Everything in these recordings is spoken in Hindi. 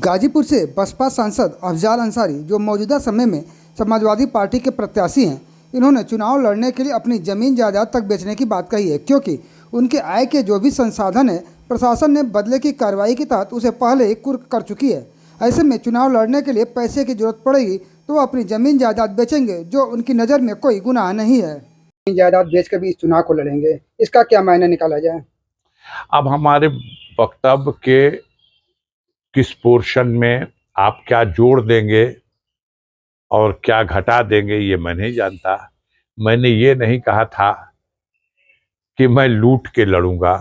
गाजीपुर से बसपा सांसद अफजाल अंसारी, जो मौजूदा समय में समाजवादी पार्टी के प्रत्याशी हैं, इन्होंने चुनाव लड़ने के लिए अपनी ज़मीन जायदाद तक बेचने की बात कही है, क्योंकि उनके आय के जो भी संसाधन है प्रशासन ने बदले की कार्रवाई के तहत उसे पहले ही कुर्क कर चुकी है। ऐसे में चुनाव लड़ने के लिए पैसे की जरूरत पड़ेगी तो वो अपनी ज़मीन जायदाद बेचेंगे, जो उनकी नज़र में कोई गुनाह नहीं है। ज़मीन जायदाद बेच कर भी इस चुनाव को लड़ेंगे, इसका क्या मायने निकाला जाए? अब हमारे वक्तव्य के किस पोर्शन में आप क्या जोड़ देंगे और क्या घटा देंगे ये मैं नहीं जानता। मैंने ये नहीं कहा था कि मैं लूट के लड़ूंगा,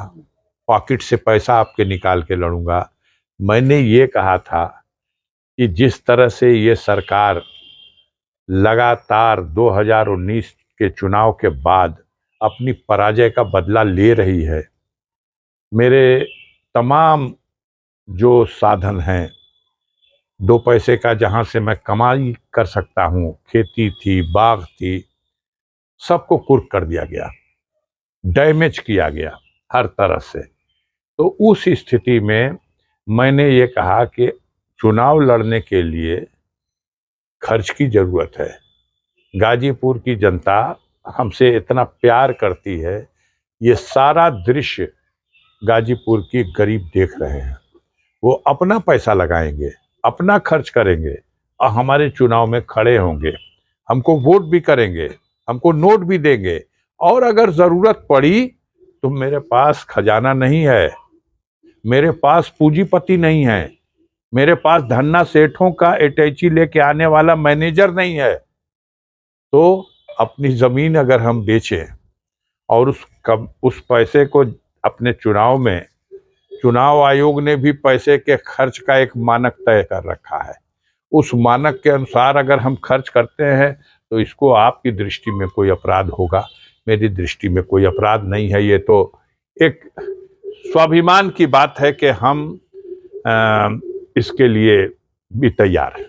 पॉकेट से पैसा आपके निकाल के लड़ूंगा। मैंने ये कहा था कि जिस तरह से ये सरकार लगातार 2019 के चुनाव के बाद अपनी पराजय का बदला ले रही है, मेरे तमाम जो साधन हैं, दो पैसे का जहां से मैं कमाई कर सकता हूं, खेती थी, बाग थी, सबको कुर्क कर दिया गया, डैमेज किया गया हर तरह से। तो उस स्थिति में मैंने ये कहा कि चुनाव लड़ने के लिए खर्च की जरूरत है। गाजीपुर की जनता हमसे इतना प्यार करती है, ये सारा दृश्य गाजीपुर की गरीब देख रहे हैं। वो अपना पैसा लगाएंगे, अपना खर्च करेंगे और हमारे चुनाव में खड़े होंगे, हमको वोट भी करेंगे, हमको नोट भी देंगे। और अगर जरूरत पड़ी तो मेरे पास खजाना नहीं है, मेरे पास पूंजीपति नहीं है, मेरे पास धन्ना सेठों का अटैची लेके आने वाला मैनेजर नहीं है, तो अपनी जमीन अगर हम बेचें और उस पैसे को अपने चुनाव में, चुनाव आयोग ने भी पैसे के खर्च का एक मानक तय कर रखा है, उस मानक के अनुसार अगर हम खर्च करते हैं तो इसको आपकी दृष्टि में कोई अपराध होगा, मेरी दृष्टि में कोई अपराध नहीं है। ये तो एक स्वाभिमान की बात है कि हम इसके लिए भी तैयार हैं।